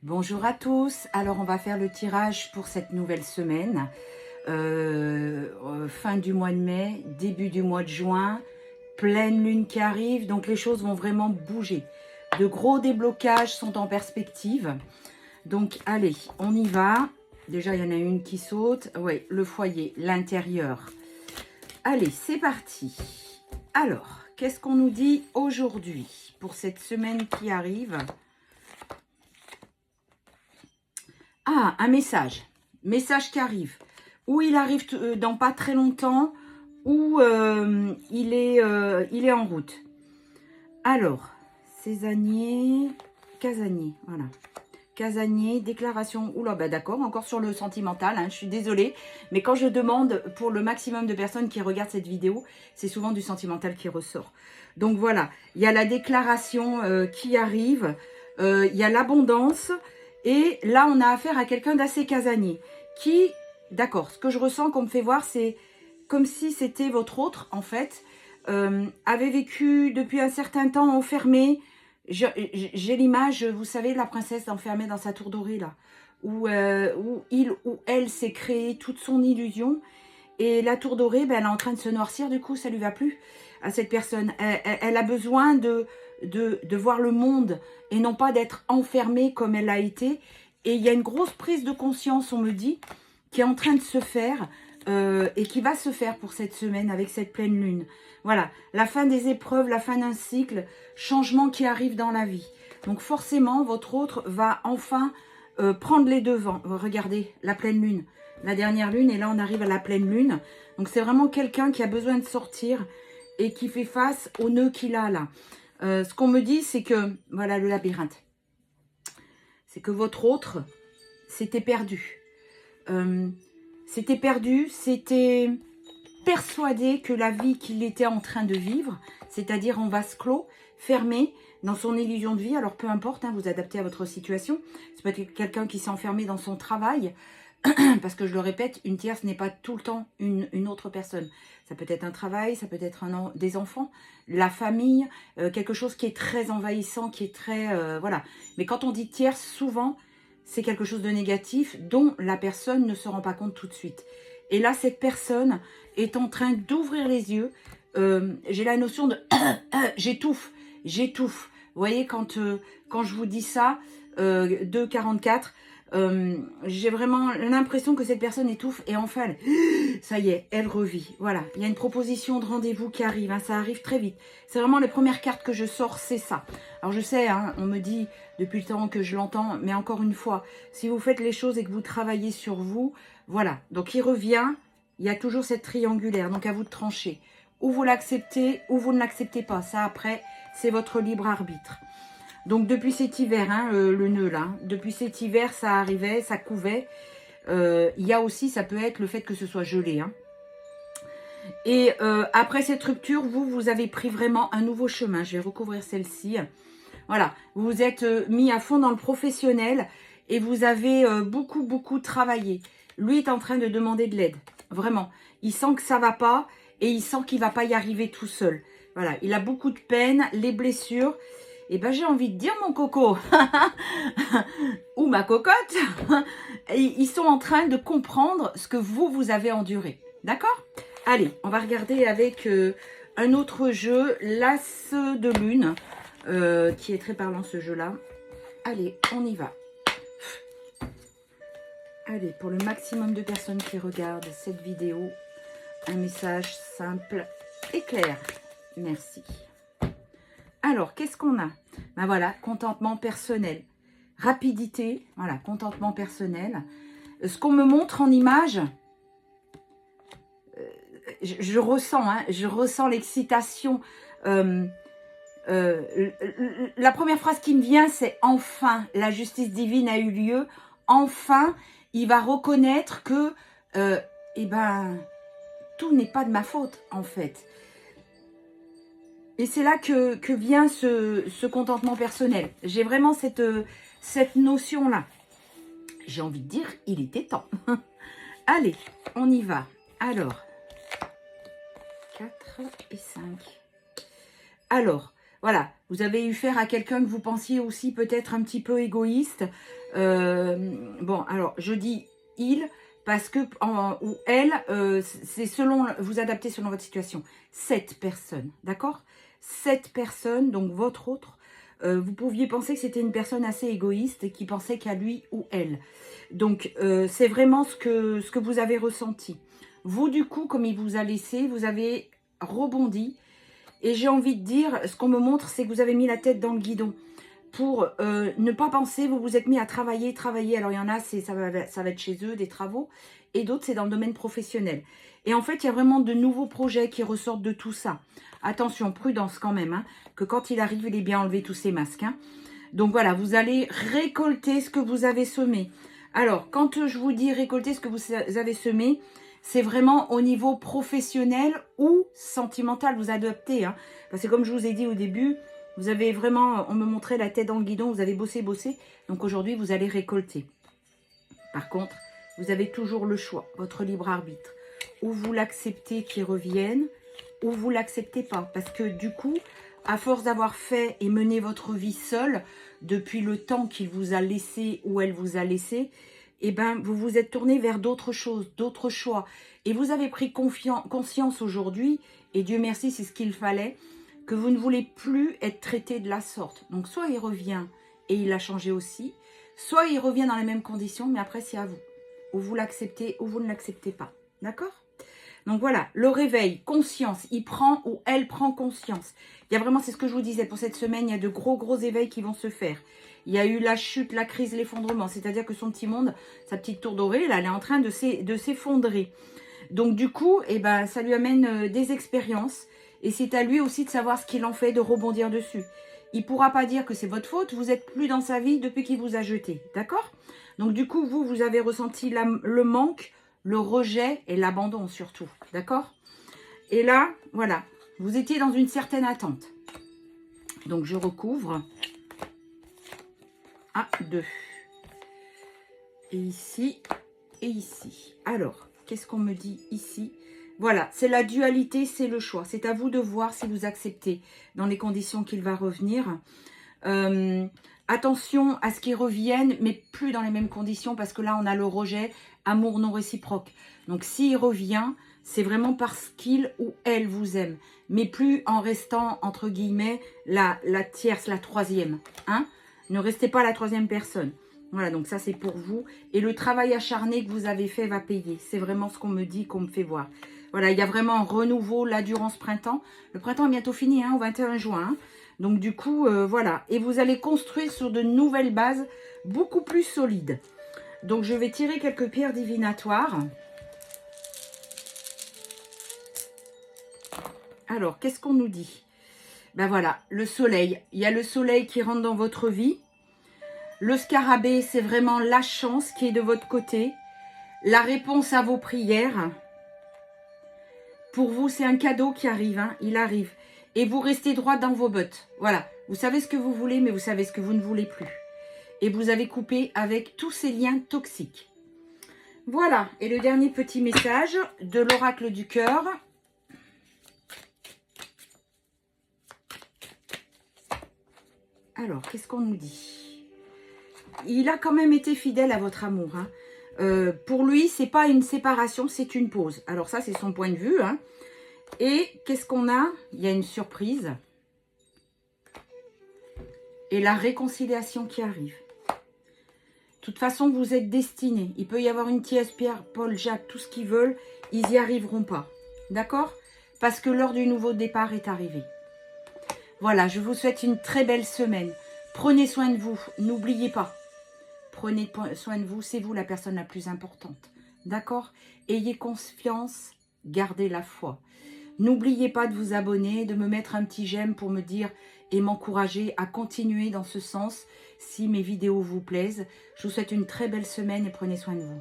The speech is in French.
Bonjour à tous, alors on va faire le tirage pour cette nouvelle semaine, fin du mois de mai, début du mois de juin, pleine lune qui arrive, donc les choses vont vraiment bouger. De gros déblocages sont en perspective, donc allez, on y va. Déjà il y en a une qui saute, oui, le foyer, l'intérieur. Allez, c'est parti. Alors, qu'est-ce qu'on nous dit aujourd'hui pour cette semaine qui arrive ? Ah, un message. Message qui arrive. Ou il arrive dans pas très longtemps, ou il est en route. Alors, Césanier, Casanier, voilà. Casanier, déclaration. Oula, bah d'accord, encore sur le sentimental, hein, je suis désolée. Mais quand je demande pour le maximum de personnes qui regardent cette vidéo, c'est souvent du sentimental qui ressort. Donc voilà, il y a la déclaration qui arrive, il y a l'abondance. Et là, on a affaire à quelqu'un d'assez casanier qui, d'accord, ce que je ressens qu'on me fait voir, c'est comme si c'était votre autre, en fait, avait vécu depuis un certain temps enfermé. J'ai l'image, vous savez, la princesse enfermée dans sa tour dorée, là, où il ou elle s'est créé toute son illusion. Et la tour dorée, ben, elle est en train de se noircir, du coup, ça ne lui va plus à cette personne. Elle a besoin de voir le monde et non pas d'être enfermée comme elle a été. Et il y a une grosse prise de conscience, on me dit, qui est en train de se faire et qui va se faire pour cette semaine avec cette pleine lune. Voilà, la fin des épreuves, la fin d'un cycle, changement qui arrive dans la vie. Donc forcément, votre autre va enfin prendre les devants. Regardez, la pleine lune, la dernière lune, et là on arrive à la pleine lune. Donc c'est vraiment quelqu'un qui a besoin de sortir et qui fait face au nœud qu'il a là. Ce qu'on me dit, c'est que, voilà le labyrinthe, c'est que votre autre s'était perdu. C'était persuadé que la vie qu'il était en train de vivre, c'est-à-dire en vase clos, fermé, dans son illusion de vie, alors peu importe, hein, vous adaptez à votre situation, c'est peut-être quelqu'un qui s'est enfermé dans son travail, parce que je le répète, une tierce n'est pas tout le temps une autre personne. Ça peut être un travail, ça peut être des enfants, la famille, quelque chose qui est très envahissant, qui est très... voilà. Mais quand on dit tierce, souvent, c'est quelque chose de négatif dont la personne ne se rend pas compte tout de suite. Et là, cette personne est en train d'ouvrir les yeux. J'ai la notion de... j'étouffe, j'étouffe. Vous voyez, quand je vous dis ça, 2,44... j'ai vraiment l'impression que cette personne étouffe et enfin, ça y est, elle revit. Voilà, il y a une proposition de rendez-vous qui arrive, hein, ça arrive très vite. C'est vraiment les premières cartes que je sors, c'est ça. Alors je sais, hein, on me dit depuis le temps que je l'entends, mais encore une fois, si vous faites les choses et que vous travaillez sur vous, voilà. Donc il revient, il y a toujours cette triangulaire, donc à vous de trancher. Ou vous l'acceptez, ou vous ne l'acceptez pas. Ça après, c'est votre libre arbitre. Donc depuis cet hiver, hein, le nœud là, depuis cet hiver ça arrivait, ça couvait. Il y a aussi, ça peut être le fait que ce soit gelé. Hein. Et après cette rupture, vous avez pris vraiment un nouveau chemin. Je vais recouvrir celle-ci. Voilà, vous vous êtes mis à fond dans le professionnel et vous avez beaucoup travaillé. Lui est en train de demander de l'aide, vraiment. Il sent que ça va pas et il sent qu'il va pas y arriver tout seul. Voilà, il a beaucoup de peine, les blessures. Et ben j'ai envie de dire mon coco ou ma cocotte, ils sont en train de comprendre ce que vous avez enduré. D'accord? Allez, on va regarder avec un autre jeu, l'As de Lune, qui est très parlant ce jeu-là. Allez, on y va. Allez, pour le maximum de personnes qui regardent cette vidéo, un message simple et clair. Merci. Alors, qu'est-ce qu'on a? Ben voilà, contentement personnel. Rapidité, voilà, contentement personnel. Ce qu'on me montre en image, je ressens, hein, je ressens l'excitation. La première phrase qui me vient, c'est « Enfin, la justice divine a eu lieu. Enfin, il va reconnaître que, eh ben, tout n'est pas de ma faute, en fait. » Et c'est là que vient ce contentement personnel. J'ai vraiment cette notion-là. J'ai envie de dire, il était temps. Allez, on y va. Alors, 4 et 5. Alors, voilà, vous avez eu affaire à quelqu'un que vous pensiez aussi peut-être un petit peu égoïste. Bon, alors, je dis « il » parce que, ou « elle », c'est selon, vous adaptez selon votre situation. Cette personne, d'accord? Cette personne, donc votre autre, vous pouviez penser que c'était une personne assez égoïste et qui pensait qu'à lui ou elle. Donc, c'est vraiment ce que vous avez ressenti. Vous, du coup, comme il vous a laissé, vous avez rebondi. Et j'ai envie de dire, ce qu'on me montre, c'est que vous avez mis la tête dans le guidon. Pour ne pas penser, vous vous êtes mis à travailler. Alors, il y en a, ça va être chez eux, des travaux. Et d'autres, c'est dans le domaine professionnel. Et en fait, il y a vraiment de nouveaux projets qui ressortent de tout ça. Attention, prudence quand même, hein, que quand il arrive, il est bien enlevé tous ces masques. Hein. Donc voilà, vous allez récolter ce que vous avez semé. Alors, quand je vous dis récolter ce que vous avez semé, c'est vraiment au niveau professionnel ou sentimental, vous adoptez. Hein. Parce que comme je vous ai dit au début, vous avez vraiment, on me montrait la tête dans le guidon, vous avez bossé. Donc aujourd'hui, vous allez récolter. Par contre, vous avez toujours le choix, votre libre arbitre. Ou vous l'acceptez qu'il revienne, ou vous l'acceptez pas. Parce que du coup, à force d'avoir fait et mené votre vie seule, depuis le temps qu'il vous a laissé ou elle vous a laissé, eh ben, vous vous êtes tourné vers d'autres choses, d'autres choix. Et vous avez pris conscience aujourd'hui, et Dieu merci, c'est ce qu'il fallait, que vous ne voulez plus être traité de la sorte. Donc, soit il revient et il a changé aussi, soit il revient dans les mêmes conditions, mais après, c'est à vous. Ou vous l'acceptez ou vous ne l'acceptez pas. D'accord ? Donc voilà, le réveil, conscience, il prend ou elle prend conscience. Il y a vraiment, c'est ce que je vous disais, pour cette semaine, il y a de gros éveils qui vont se faire. Il y a eu la chute, la crise, l'effondrement. C'est-à-dire que son petit monde, sa petite tour dorée, là, elle est en train de s'effondrer. Donc du coup, eh ben, ça lui amène des expériences. Et c'est à lui aussi de savoir ce qu'il en fait, de rebondir dessus. Il ne pourra pas dire que c'est votre faute, vous n'êtes plus dans sa vie depuis qu'il vous a jeté. D'accord ? Donc du coup, vous avez ressenti le manque, le rejet et l'abandon surtout. D'accord ? Et là, voilà, vous étiez dans une certaine attente. Donc je recouvre. 1, 2. Et ici, et ici. Alors, qu'est-ce qu'on me dit ici ? Voilà, c'est la dualité, c'est le choix. C'est à vous de voir si vous acceptez dans les conditions qu'il va revenir. Attention à ce qu'il revienne, mais plus dans les mêmes conditions, parce que là, on a le rejet, amour non réciproque. Donc, s'il revient, c'est vraiment parce qu'il ou elle vous aime, mais plus en restant, entre guillemets, la tierce, la troisième. Hein ? Ne restez pas la troisième personne. Voilà, donc ça, c'est pour vous. Et le travail acharné que vous avez fait va payer. C'est vraiment ce qu'on me dit, qu'on me fait voir. Voilà, il y a vraiment un renouveau là durant ce printemps. Le printemps est bientôt fini, hein, au 21 juin. Hein. Donc du coup, voilà. Et vous allez construire sur de nouvelles bases beaucoup plus solides. Donc je vais tirer quelques pierres divinatoires. Alors, qu'est-ce qu'on nous dit? Ben voilà, le soleil. Il y a le soleil qui rentre dans votre vie. Le scarabée, c'est vraiment la chance qui est de votre côté. La réponse à vos prières. Pour vous, c'est un cadeau qui arrive, hein, il arrive. Et vous restez droit dans vos bottes. Voilà, vous savez ce que vous voulez, mais vous savez ce que vous ne voulez plus. Et vous avez coupé avec tous ces liens toxiques. Voilà, et le dernier petit message de l'oracle du cœur. Alors, qu'est-ce qu'on nous dit? Il a quand même été fidèle à votre amour, hein. Pour lui, c'est pas une séparation, c'est une pause. Alors ça, c'est son point de vue. Hein. Et qu'est-ce qu'on a? Il y a une surprise. Et la réconciliation qui arrive. De toute façon, vous êtes destinés. Il peut y avoir une Thiès, Pierre, Paul, Jacques, tout ce qu'ils veulent. Ils n'y arriveront pas. D'accord? Parce que l'heure du nouveau départ est arrivée. Voilà, je vous souhaite une très belle semaine. Prenez soin de vous. N'oubliez pas. Prenez soin de vous, c'est vous la personne la plus importante. D'accord? Ayez confiance, gardez la foi. N'oubliez pas de vous abonner, de me mettre un petit j'aime pour me dire et m'encourager à continuer dans ce sens si mes vidéos vous plaisent. Je vous souhaite une très belle semaine et prenez soin de vous.